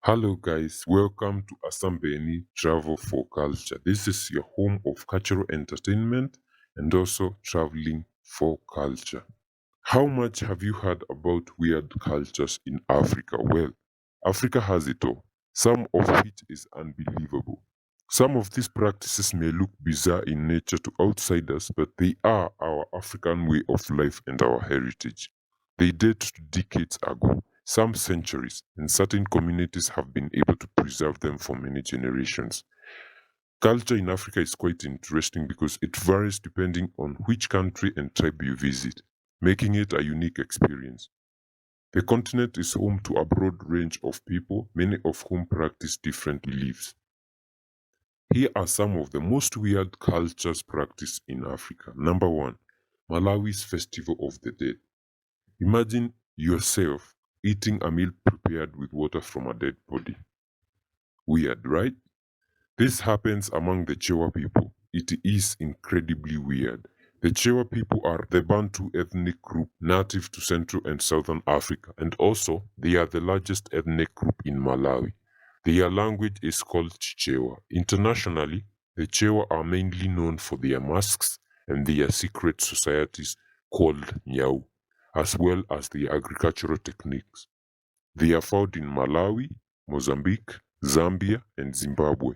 Hello guys, welcome to Asambeni Travel for Culture. This is your home of cultural entertainment and also traveling for culture. How much have you heard about weird cultures in Africa? Well, Africa has it all, some of which is unbelievable. Some of these practices may look bizarre in nature to outsiders, but they are our African way of life and our heritage. They date to decades ago, some centuries, and certain communities have been able to preserve them for many generations. Culture in Africa is quite interesting because it varies depending on which country and tribe you visit, making it a unique experience. The continent is home to a broad range of people, many of whom practice different beliefs. Here are some of the most weird cultures practiced in Africa. Number one, Malawi's Festival of the Dead. Imagine yourself eating a meal prepared with water from a dead body. Weird, right? This happens among the Chewa people. It is incredibly weird. The Chewa people are the Bantu ethnic group native to Central and Southern Africa, and also they are the largest ethnic group in Malawi. Their language is called Chichewa. Internationally, the Chewa are mainly known for their masks and their secret societies called Nyau, as well as their agricultural techniques. They are found in Malawi, Mozambique, Zambia, and Zimbabwe.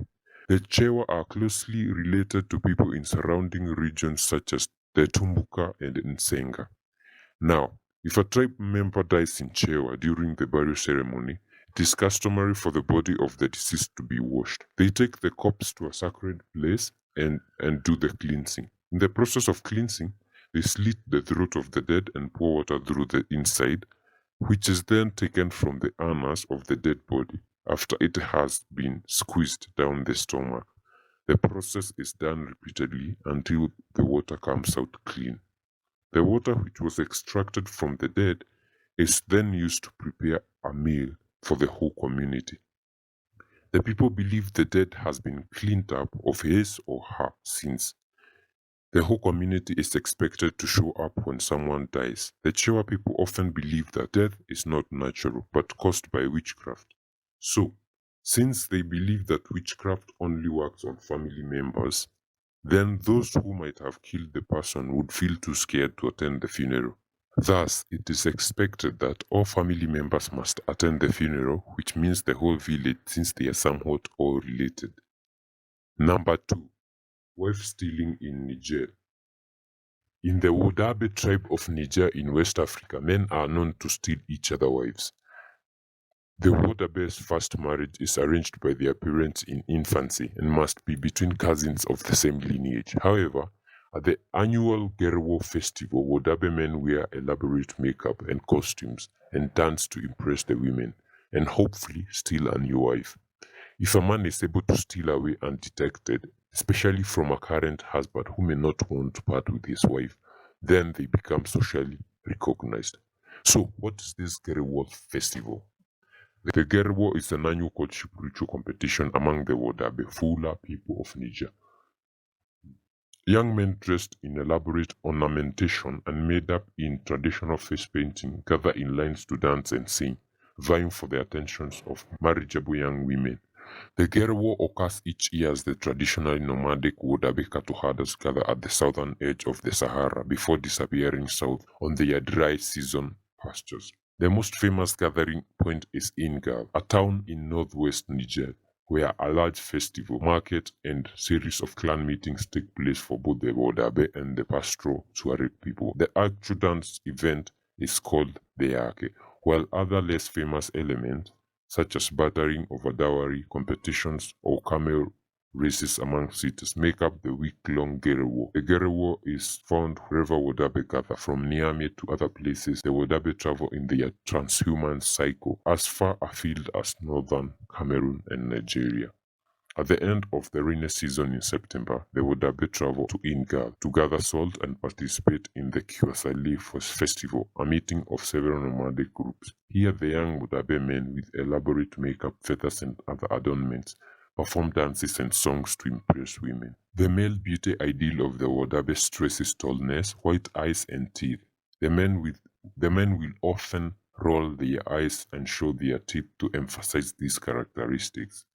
The Chewa are closely related to people in surrounding regions such as the Tumbuka and Nsenga. Now, if a tribe member dies in Chewa during the burial ceremony, it is customary for the body of the deceased to be washed. They take the corpse to a sacred place and do the cleansing. In the process of cleansing, they slit the throat of the dead and pour water through the inside, which is then taken from the anus of the dead body after it has been squeezed down the stomach. The process is done repeatedly until the water comes out clean. The water which was extracted from the dead is then used to prepare a meal for the whole community. The people believe the dead has been cleaned up of his or her sins. The whole community is expected to show up when someone dies. The Chewa people often believe that death is not natural but caused by witchcraft. So, since they believe that witchcraft only works on family members, then those who might have killed the person would feel too scared to attend the funeral. Thus, it is expected that all family members must attend the funeral, which means the whole village since they are somewhat all related. Number two, wife stealing in Niger. In the Wodabe tribe of Niger in West Africa, men are known to steal each other's wives. The Wodabe's first marriage is arranged by their parents in infancy and must be between cousins of the same lineage. However, at the annual Gerwo festival, Wodabe men wear elaborate makeup and costumes and dance to impress the women and hopefully steal a new wife. If a man is able to steal away undetected, especially from a current husband who may not want to part with his wife, then they become socially recognized. So, what is this Gerwo festival? The Gerwo is an annual courtship ritual competition among the Wodabe Fula people of Niger. Young men dressed in elaborate ornamentation and made up in traditional face painting gather in lines to dance and sing, vying for the attentions of marriageable young women. The Gerwo occurs each year as the traditionally nomadic Wodabe cattle herders gather at the southern edge of the Sahara before disappearing south on their dry season pastures. The most famous gathering point is Ingal, a town in northwest Niger, where a large festival, market, and series of clan meetings take place for both the Wodabe and the pastoral Tuareg people. The actual dance event is called the Yake, while other less famous elements such as bartering over dowry, competitions, or camel races among cities make up the week-long Gerewo. The Gerewo is found wherever Wodabe gather, from Niamey to other places. The Wodabe travel in their transhuman cycle as far afield as northern Cameroon and Nigeria. At the end of the rainy season in September, the Wodabe travel to Ingal to gather salt and participate in the Kwasale festival, a meeting of several nomadic groups. Here the young Wodabe men with elaborate makeup, feathers and other adornments perform dances and songs to impress women. The male beauty ideal of the Wodabe stresses tallness, white eyes and teeth. The men will often roll their eyes, and show their teeth to emphasize these characteristics.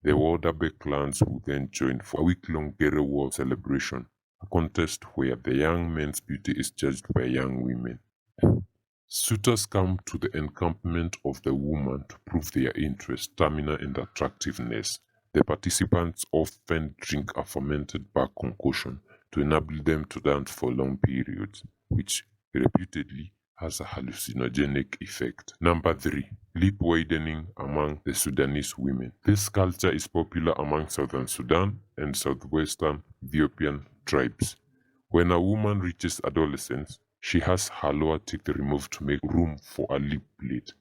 The Wadabe clans will then join for a week-long Gere War celebration, a contest where the young men's beauty is judged by young women. Suitors come to the encampment of the woman to prove their interest, stamina, and attractiveness. The participants often drink a fermented bark concoction to enable them to dance for long periods, which reputedly has a hallucinogenic effect. Number 3. Lip widening among the Sudanese women. This culture is popular among southern Sudan and southwestern Ethiopian tribes. When a woman reaches adolescence, she has her lower teeth removed to make room for a lip plate.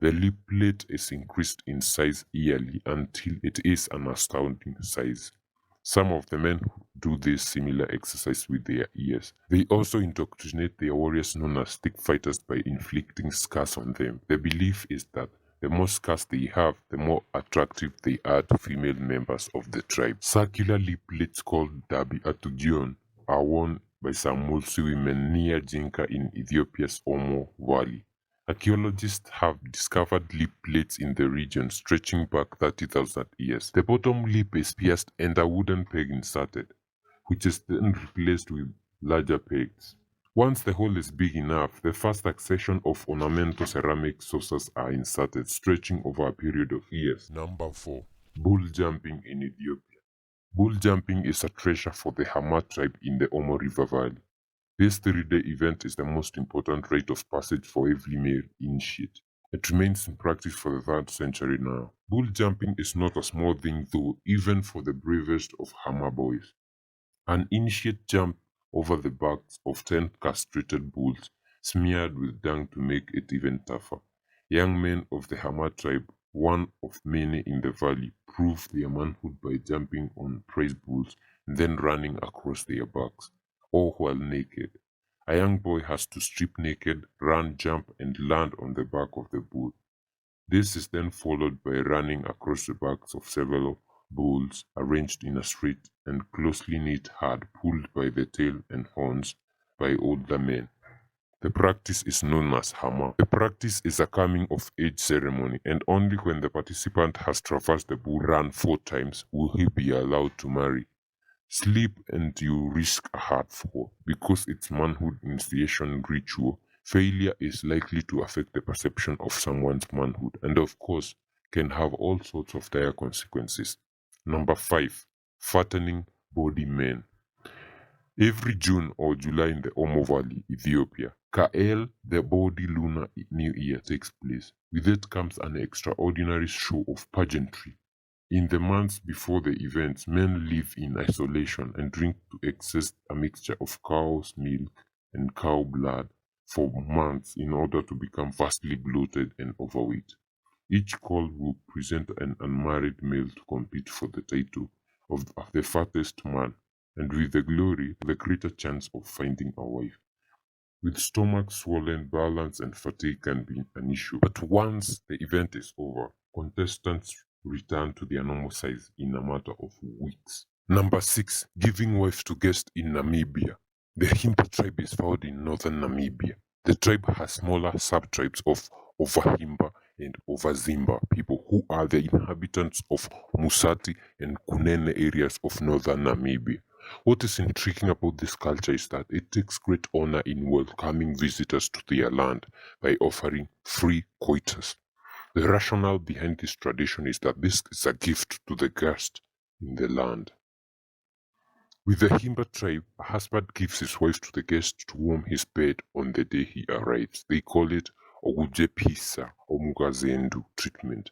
The lip plate is increased in size yearly until it is an astounding size. Some of the men do this similar exercise with their ears. They also indoctrinate their warriors known as stick fighters by inflicting scars on them. The belief is that the more scars they have, the more attractive they are to female members of the tribe. Circular lip plates called Dabi Atugion are worn by some Mulsi women near Jinka in Ethiopia's Omo Valley. Archaeologists have discovered lip plates in the region stretching back 30,000 years. The bottom lip is pierced and a wooden peg inserted, which is then replaced with larger pegs. Once the hole is big enough, the first succession of ornamental ceramic saucers are inserted, stretching over a period of years. Number 4. Bull jumping in Ethiopia. Bull jumping is a treasure for the Hama tribe in the Omo River Valley. This 3-day event is the most important rite of passage for every male initiate. It remains in practice for the 3rd century now. Bull jumping is not a small thing though, even for the bravest of Hama boys. An initiate jump over the backs of 10 castrated bulls, smeared with dung to make it even tougher. Young men of the Hama tribe, one of many in the valley, prove their manhood by jumping on praise bulls and then running across their backs, all while naked. A young boy has to strip naked, run, jump, and land on the back of the bull. This is then followed by running across the backs of several bulls arranged in a straight and closely knit herd pulled by the tail and horns by older men. The practice is known as Hama. The practice is a coming of age ceremony, and only when the participant has traversed the bull run 4 times will he be allowed to marry. Sleep and you risk a hard fall. Because it's manhood initiation ritual, failure is likely to affect the perception of someone's manhood and of course can have all sorts of dire consequences. Number 5. Fattening body men. Every June or July in the Omo Valley, Ethiopia, Kael, the body lunar new year, takes place. With it comes an extraordinary show of pageantry. In the months before the events, men live in isolation and drink to excess a mixture of cow's milk and cow blood for months in order to become vastly bloated and overweight. Each call will present an unmarried male to compete for the title of the fattest man, and with the glory, the greater chance of finding a wife. With stomach swollen, balance and fatigue can be an issue. But once the event is over, contestants return to their normal size in a matter of weeks. Number 6. Giving wife to guests in Namibia. The Himba tribe is found in northern Namibia. The tribe has smaller sub-tribes of Ovahimba and Ovazimba people who are the inhabitants of Musati and Kunene areas of northern Namibia. What is intriguing about this culture is that it takes great honor in welcoming visitors to their land by offering free coitus. The rationale behind this tradition is that this is a gift to the guest in the land. With the Himba tribe, a husband gives his wife to the guest to warm his bed on the day he arrives. They call it Ogujepisa or Mugazendu treatment.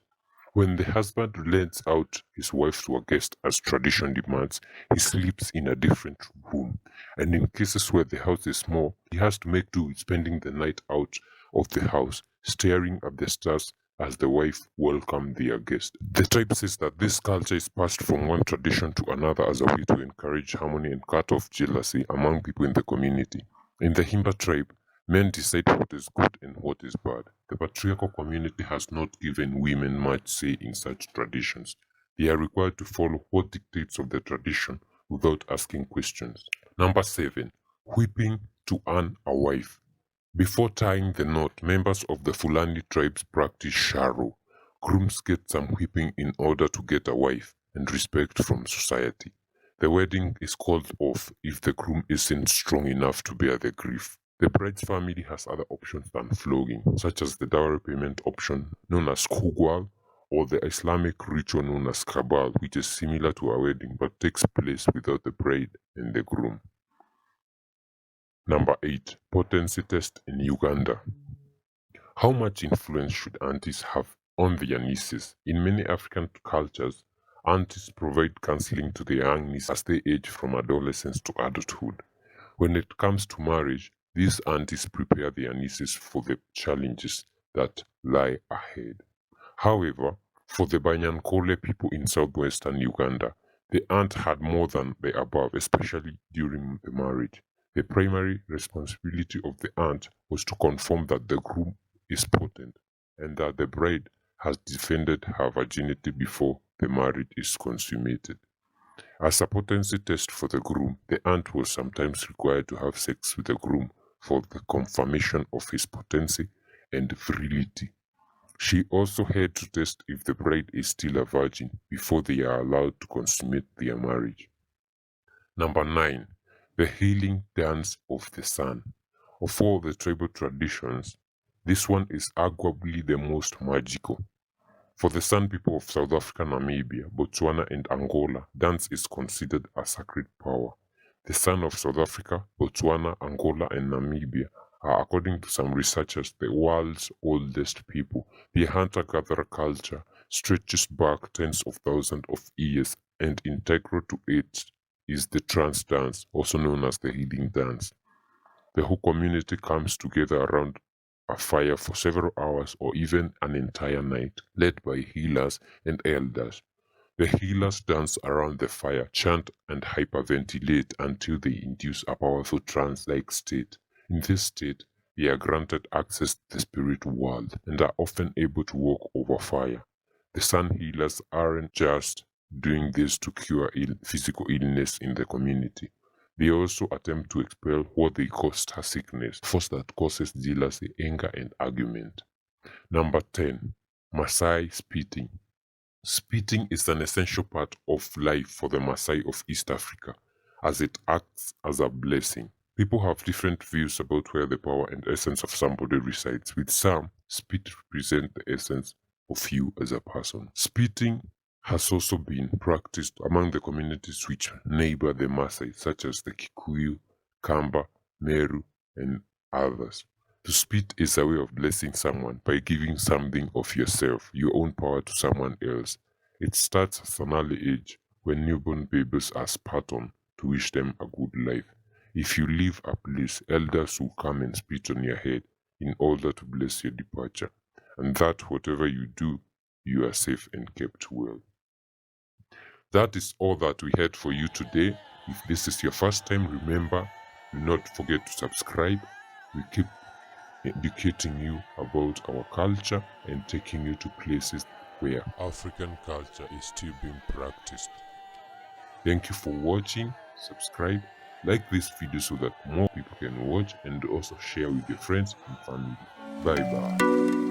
When the husband lends out his wife to a guest as tradition demands, he sleeps in a different room, and in cases where the house is small, he has to make do with spending the night out of the house, staring at the stars as the wife welcomed their guest. The tribe says that this culture is passed from one tradition to another as a way to encourage harmony and cut off jealousy among people in the community. In the Himba tribe, men decide what is good and what is bad. The patriarchal community has not given women much say in such traditions. They are required to follow what dictates of the tradition without asking questions. Number 7. Whipping to earn a wife. Before tying the knot, members of the Fulani tribes practice sharo. Grooms get some whipping in order to get a wife and respect from society. The wedding is called off if the groom isn't strong enough to bear the grief. The bride's family has other options than flogging, such as the dowry payment option known as kugwal, or the Islamic ritual known as kabal, which is similar to a wedding but takes place without the bride and the groom. Number 8. Potency test in Uganda. How much influence should aunties have on their nieces? In many African cultures, aunties provide counseling to their young nieces as they age from adolescence to adulthood. When it comes to marriage, these aunties prepare their nieces for the challenges that lie ahead. However, for the Banyankole people in southwestern Uganda, the aunt had more than the above, especially during the marriage. The primary responsibility of the aunt was to confirm that the groom is potent and that the bride has defended her virginity before the marriage is consummated. As a potency test for the groom, the aunt was sometimes required to have sex with the groom for the confirmation of his potency and virility. She also had to test if the bride is still a virgin before they are allowed to consummate their marriage. Number 9. The healing dance of the sun. Of all the tribal traditions, this one is arguably the most magical. For the San people of South Africa, Namibia, Botswana, and Angola, dance is considered a sacred power. The San of South Africa, Botswana, Angola, and Namibia are, according to some researchers, the world's oldest people. The hunter-gatherer culture stretches back tens of thousands of years, and integral to it is the trance dance, also known as the healing dance. The whole community comes together around a fire for several hours or even an entire night, led by healers and elders. The healers dance around the fire, chant and hyperventilate until they induce a powerful trance-like state. In this state, they are granted access to the spirit world and are often able to walk over fire. The sun healers aren't just doing this to cure physical illness in the community. They also attempt to expel what they call star sickness, a force that causes jealousy, anger, and argument. Number 10. Maasai spitting. Spitting is an essential part of life for the Maasai of East Africa, as it acts as a blessing. People have different views about where the power and essence of somebody resides. With some, spit represents the essence of you as a person. Spitting has also been practiced among the communities which neighbor the Maasai, such as the Kikuyu, Kamba, Meru, and others. To spit is a way of blessing someone by giving something of yourself, your own power, to someone else. It starts at an early age when newborn babies are spat on to wish them a good life. If you leave a place, elders will come and spit on your head in order to bless your departure, and that whatever you do, you are safe and kept well. That is all that we had for you today. If this is your first time, remember, do not forget to subscribe. We keep educating you about our culture and taking you to places where African culture is still being practiced. Thank you for watching. Subscribe, like this video so that more people can watch, and also share with your friends and family. Bye bye.